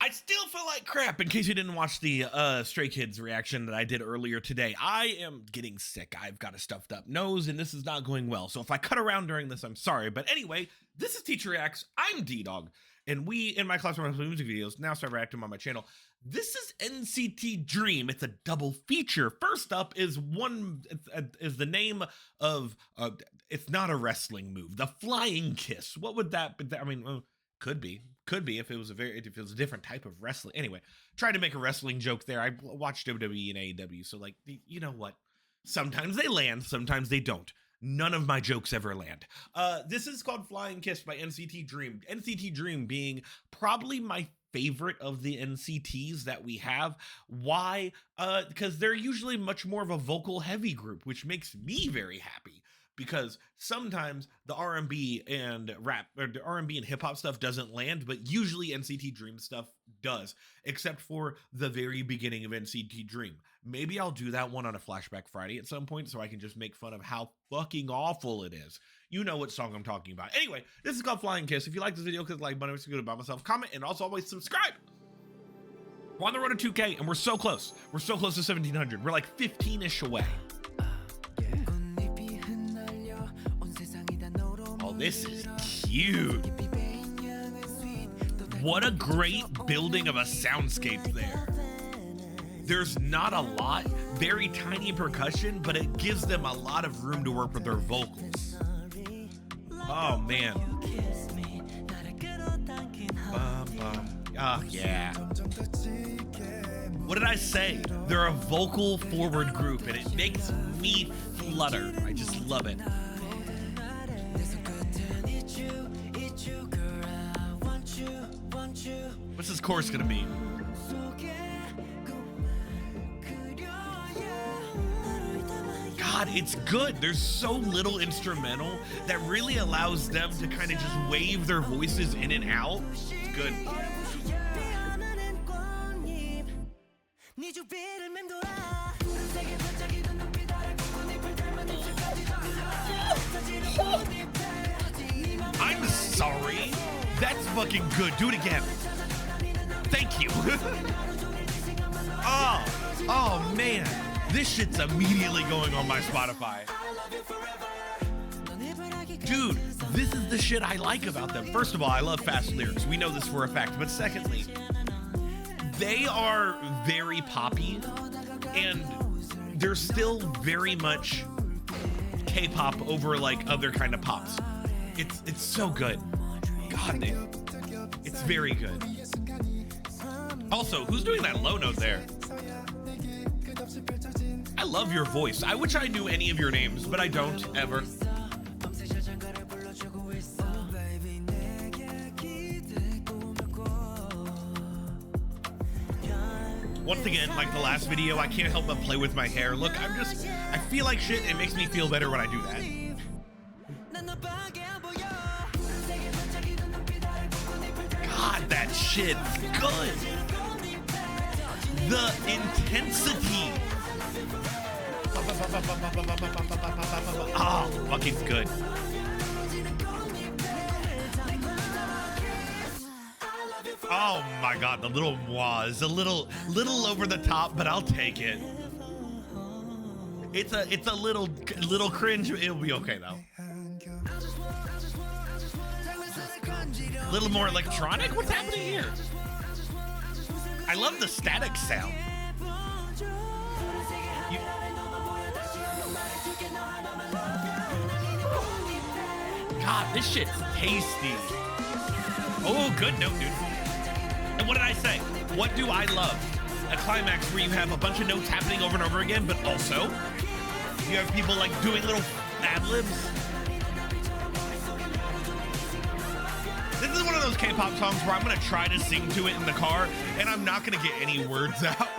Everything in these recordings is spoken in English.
I still feel like crap. In case you didn't watch the Stray Kids reaction that I did earlier today, I am getting sick. I've got a stuffed up nose and this is not going well. So if I cut around during this, I'm sorry. But anyway, this is Teacher Reacts. I'm Ddog. And we, in my classroom music videos, now start reacting on my channel. This is NCT Dream. It's a double feature. First up is the name of, it's not a wrestling move, the Flying Kiss. What would that be? I mean, could be if it was a different type of wrestling. Anyway, tried to make a wrestling joke there. I watched WWE and AEW, so like, you know what? Sometimes they land, sometimes they don't. None of my jokes ever land. This is called Flying Kiss by NCT Dream. NCT Dream being probably my favorite of the NCTs that we have. Why? Because they're usually much more of a vocal heavy group, which makes me very happy. Because sometimes the R&B and rap, or the R&B and hip hop stuff doesn't land, but usually NCT Dream stuff does, except for the very beginning of NCT Dream. Maybe I'll do that one on a Flashback Friday at some point so I can just make fun of how fucking awful it is. You know what song I'm talking about. Anyway, this is called Flying Kiss. If you like this video, click the like button. It's good about myself. Comment and also always subscribe. We're on the road to 2K and we're so close. We're so close to 1700. We're like 15-ish away. Oh, this is cute. What a great building of a soundscape there. There's not a lot, very tiny percussion, but it gives them a lot of room to work with their vocals. Oh, man. Oh, yeah. What did I say? They're a vocal forward group, and it makes me flutter. I just love it. What's this chorus gonna be? God, it's good. There's so little instrumental that really allows them to kind of just wave their voices in and out. It's good. I'm sorry. That's fucking good. Do it again. Thank you. Oh man. This shit's immediately going on my Spotify. Dude, this is the shit I like about them. First of all, I love fast lyrics. We know this for a fact. But secondly, they are very poppy and they're still very much K-pop over like other kind of pops. It's so good. God, it's very good. Also, who's doing that low note there? I love your voice. I wish I knew any of your names, but I don't ever. Once again, like the last video, I can't help but play with my hair. Look, I feel like shit. It makes me feel better when I do that. God, that shit's good. The intensity. Oh, fucking good. Oh my God, the little moi is a little over the top, but I'll take it. It's a little cringe. It'll be okay though. A little more electronic. What's happening here? I love the static sound. God, this shit's tasty. Oh, good note, dude. And what did I say? What do I love? A climax where you have a bunch of notes happening over and over again, but also you have people like doing little ad-libs. This is one of those K-pop songs where I'm gonna try to sing to it in the car and I'm not gonna get any words out.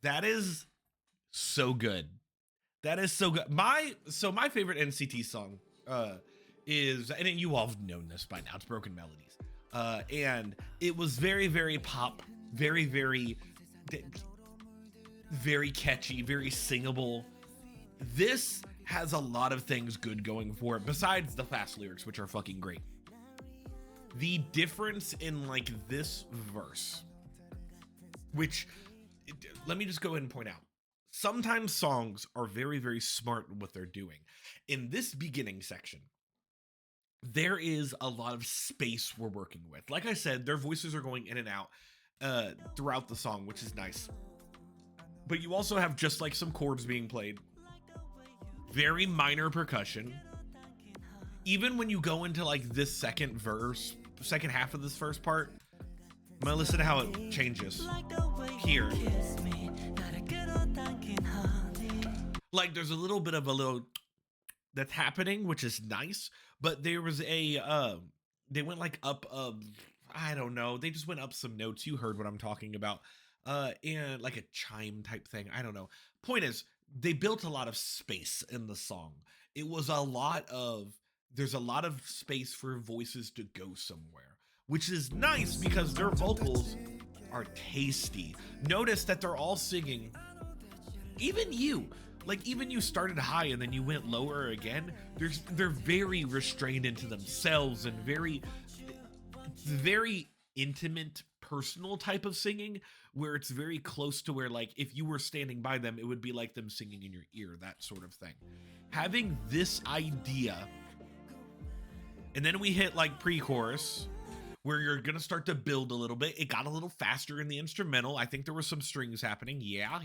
That is so good. That is so good. My favorite NCT song is, and you all have known this by now, it's Broken Melodies. And it was very, very pop, very, very catchy, very singable. This has a lot of things good going for it, besides the fast lyrics, which are fucking great. The difference in like this verse, which let me just go ahead and point out. Sometimes songs are very, very smart in what they're doing. In this beginning section, there is a lot of space we're working with. Like I said, their voices are going in and out throughout the song, which is nice. But you also have just like some chords being played, very minor percussion. Even when you go into like this second half of this first part, I'm gonna listen to how it changes here. Like there's a little bit of a little that's happening, which is nice, but there was a they went like up I don't know, they just went up some notes. You heard what I'm talking about. And like a chime type thing. I don't know. Point is, they built a lot of space in the song. It was there's a lot of space for voices to go somewhere, which is nice because their vocals are tasty. Notice that they're all singing. Even you started high and then you went lower again. They're very restrained into themselves and very intimate, personal type of singing, where it's very close to where like if you were standing by them, it would be like them singing in your ear, that sort of thing. Having this idea, and then we hit like pre-chorus where you're gonna start to build a little bit. It got a little faster in the instrumental. I think there were some strings happening. Yeah.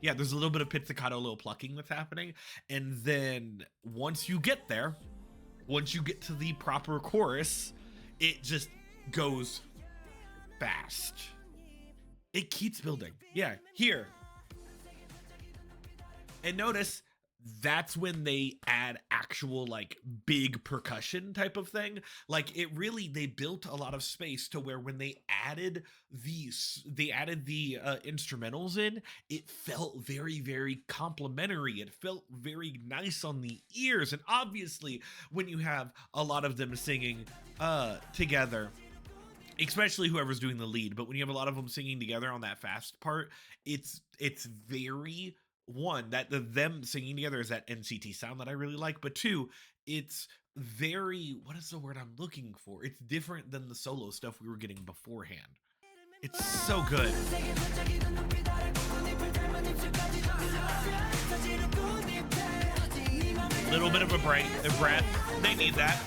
There's a little bit of pizzicato, a little plucking that's happening. And then once you get there, once you get to the proper chorus, it just goes fast. It keeps building. Yeah, here. And notice that's when they add actual like big percussion type of thing. Like they built a lot of space to where when they added the instrumentals in, it felt very, very complimentary. It felt very nice on the ears. And obviously when you have a lot of them singing together, especially whoever's doing the lead, but when you have a lot of them singing together on that fast part, it's very, one, that them singing together is that NCT sound that I really like, but two, it's very, what is the word I'm looking for? It's different than the solo stuff we were getting beforehand. It's so good. Little bit of a breath. They need that.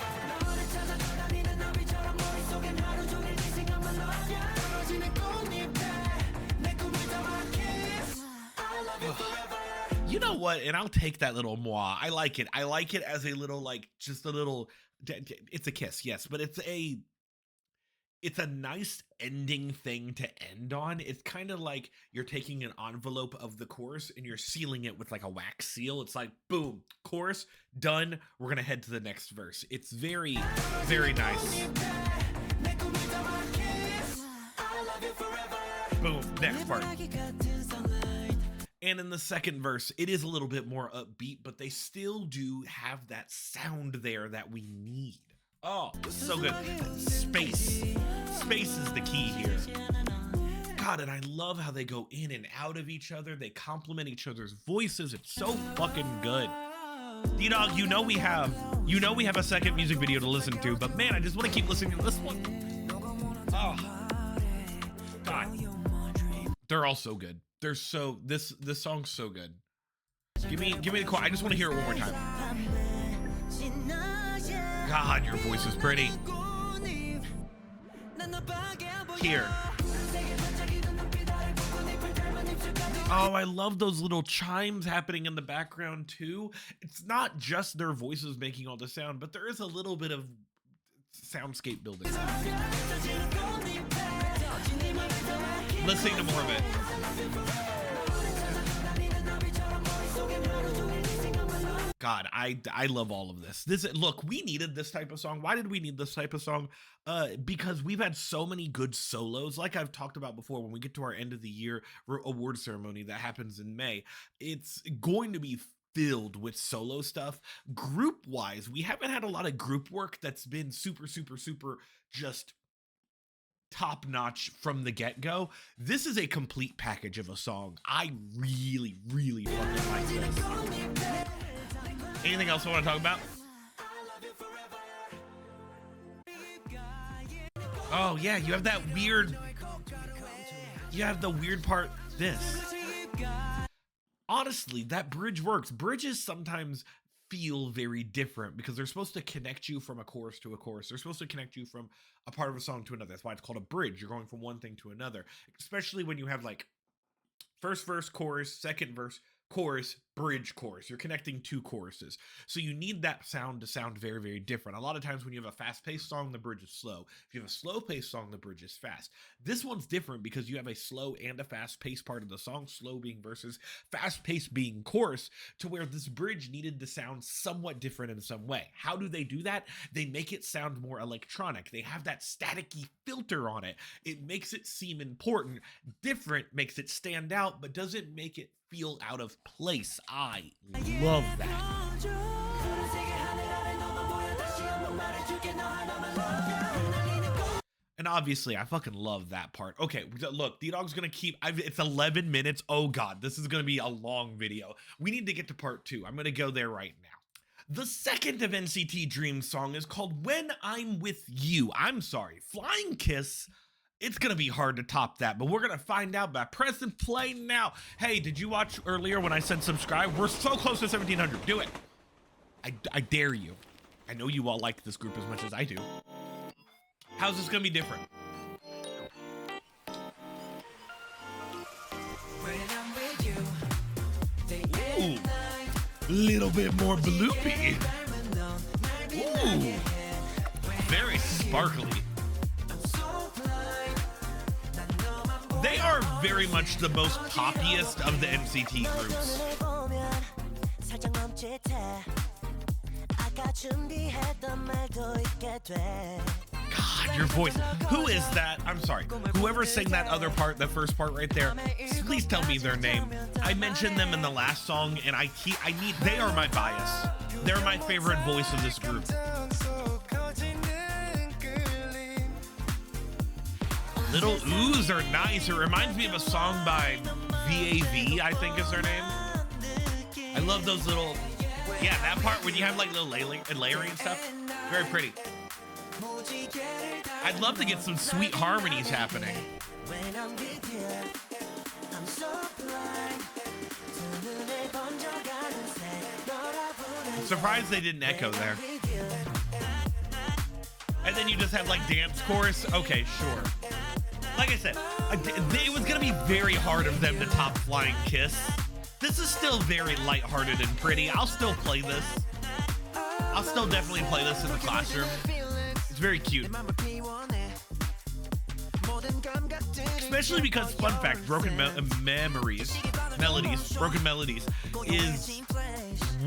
You know what? And I'll take that little moi. I like it. I like it as a little, like, just a little, it's a kiss, yes, but it's a nice ending thing to end on. It's kind of like you're taking an envelope of the chorus and you're sealing it with like a wax seal. It's like, boom, chorus, done. We're going to head to the next verse. It's very, very nice. Boom, next part. And in the second verse, it is a little bit more upbeat, but they still do have that sound there that we need. Oh, so good. Space. Space is the key here. God, and I love how they go in and out of each other. They complement each other's voices. It's so fucking good. Ddog, you know we have a second music video to listen to, but man, I just want to keep listening to this one. Oh, God. They're all so good. They're so, this song's so good. Give me the chord. I just want to hear it one more time. God, your voice is pretty. Here. Oh, I love those little chimes happening in the background too. It's not just their voices making all the sound, but there is a little bit of soundscape building. Listening to more of it. God, I love all of this. Look, we needed this type of song. Why did we need this type of song? Because we've had so many good solos. Like I've talked about before, when we get to our end of the year award ceremony that happens in May, it's going to be filled with solo stuff. Group wise, we haven't had a lot of group work that's been super, super, super just top notch from the get-go. This is a complete package of a song. I really, really fucking like this. Anything else I want to talk about? Oh yeah, you have that weird, you have the weird part, this. Honestly, that bridge works. Bridges sometimes feel very different because they're supposed to connect you from a chorus to a chorus. They're supposed to connect you from a part of a song to another. That's why it's called a bridge. You're going from one thing to another, especially when you have like first verse, chorus, second verse, chorus, bridge, chorus. You're connecting two choruses. So you need that sound to sound very, very different. A lot of times when you have a fast-paced song, the bridge is slow. If you have a slow-paced song, the bridge is fast. This one's different because you have a slow and a fast-paced part of the song, slow being verses, fast-paced being chorus, to where this bridge needed to sound somewhat different in some way. How do they do that? They make it sound more electronic. They have that staticky filter on it. It makes it seem important. Different makes it stand out, but doesn't make it feel out of place. I love that. And obviously, I fucking love that part. Okay, look, Ddog's gonna keep, it's 11 minutes. Oh God, this is gonna be a long video. We need to get to part 2. I'm gonna go there right now. The second of NCT Dream's song is called When I'm With You. I'm sorry, Flying Kiss. It's gonna be hard to top that, but we're gonna find out by pressing play now. Hey, did you watch earlier when I said subscribe? We're so close to 1,700. Do it. I dare you. I know you all like this group as much as I do. How's this gonna be different? Ooh, little bit more bloopy. Ooh, very sparkly. They are very much the most poppiest of the NCT groups. God, your voice. Who is that? I'm sorry. Whoever sang that other part, the first part right there, please tell me their name. I mentioned them in the last song, and they are my bias. They're my favorite voice of this group. Little oohs are nice. It reminds me of a song by VAV, I think is their name. I love those little, yeah, that part when you have like little layering and stuff. Very pretty. I'd love to get some sweet harmonies happening. I'm surprised they didn't echo there. And then you just have like dance chorus. Okay, sure. Like I said, it was gonna be very hard of them to top Flying Kiss. This is still very lighthearted and pretty. I'll still play this. I'll still definitely play this in the classroom. It's very cute. Especially because, fun fact, Broken Melodies is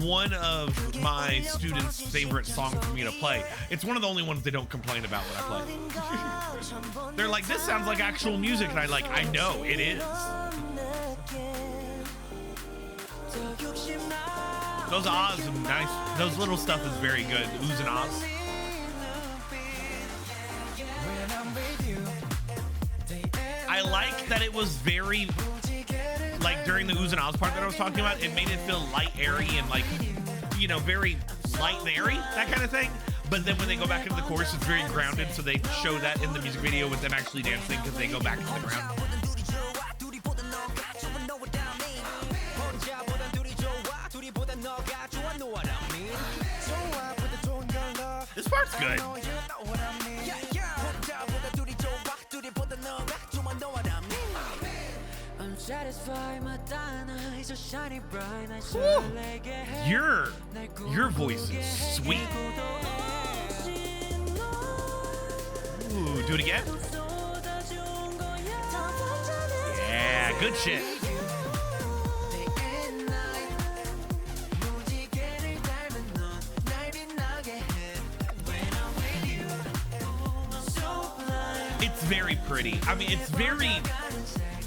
one of my students' favorite songs for me to play. It's one of the only ones they don't complain about when I play. They're like, this sounds like actual music, and I know, it is. Those ahs are nice. Those little stuff is very good. Oohs and ahs. I like that it was very, like during the oohs and ahs part that I was talking about, it made it feel light, airy, and like, you know, very light and airy, that kind of thing. But then when they go back into the chorus, it's very grounded, so they show that in the music video with them actually dancing because they go back to the ground. This part's good. Woo. Your voice is sweet. Ooh, do it again. Yeah, good shit. It's very pretty. I mean, it's very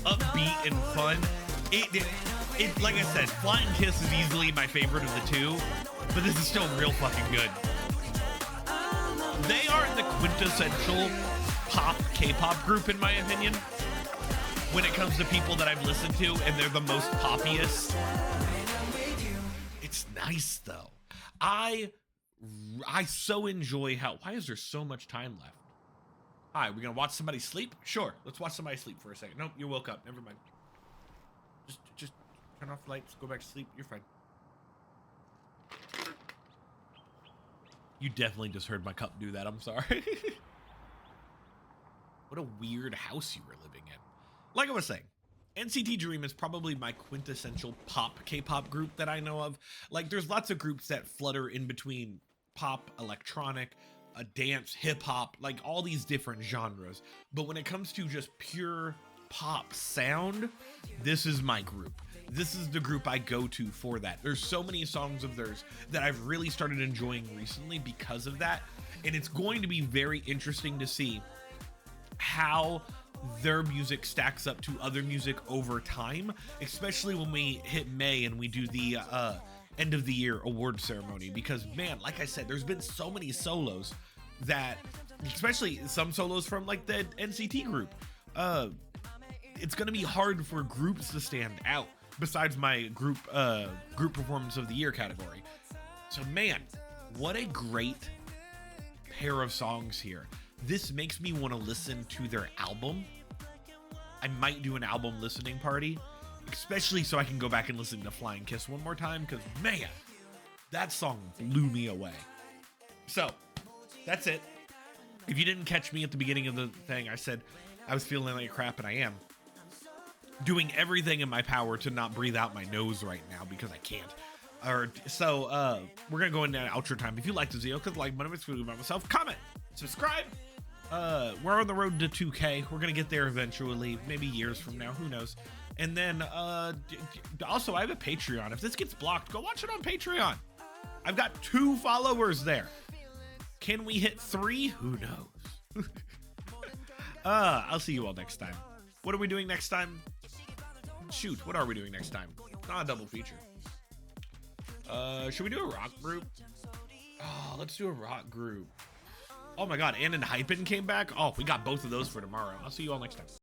upbeat and fun. It like I said, Flying Kiss is easily my favorite of the two, but this is still real fucking good. They are the quintessential pop K-pop group in my opinion when it comes to people that I've listened to, and they're the most poppiest. It's nice though. I so enjoy how, why is there so much time left? Hi, we're gonna watch somebody sleep? Sure, let's watch somebody sleep for a second. Nope, you woke up. Never mind. Just turn off the lights, go back to sleep. You're fine. You definitely just heard my cup do that. I'm sorry. What a weird house you were living in. Like I was saying, NCT Dream is probably my quintessential pop K-pop group that I know of. Like, there's lots of groups that flutter in between pop, electronic, dance, hip-hop, like all these different genres. But when it comes to just pure pop sound, this is my group. This is the group I go to for that. There's so many songs of theirs that I've really started enjoying recently because of that. And it's going to be very interesting to see how their music stacks up to other music over time, especially when we hit May and we do the end of the year award ceremony. Because man, like I said, there's been so many solos that, especially some solos from like the NCT group, it's gonna be hard for groups to stand out besides my group performance of the year category. So man, what a great pair of songs here. This makes me want to listen to their album. I might do an album listening party, especially so I can go back and listen to Flying Kiss one more time, because man, that song blew me away. So that's it. If you didn't catch me at the beginning of the thing, I said I was feeling like crap, and I am doing everything in my power to not breathe out my nose right now because I can't. So we're gonna go into outro time. If you like this video, click like button, about myself, comment, subscribe. We're on the road to 2K. We're gonna get there eventually, maybe years from now, who knows. And then also I have a Patreon. If this gets blocked, go watch it on Patreon. I've got 2 followers there. Can we hit 3? Who knows? I'll see you all next time. What are we doing next time? Shoot, what are we doing next time? Not a double feature. Should we do a rock group? Oh, let's do a rock group. Oh my god, and Hypen came back. Oh, we got both of those for tomorrow. I'll see you all next time.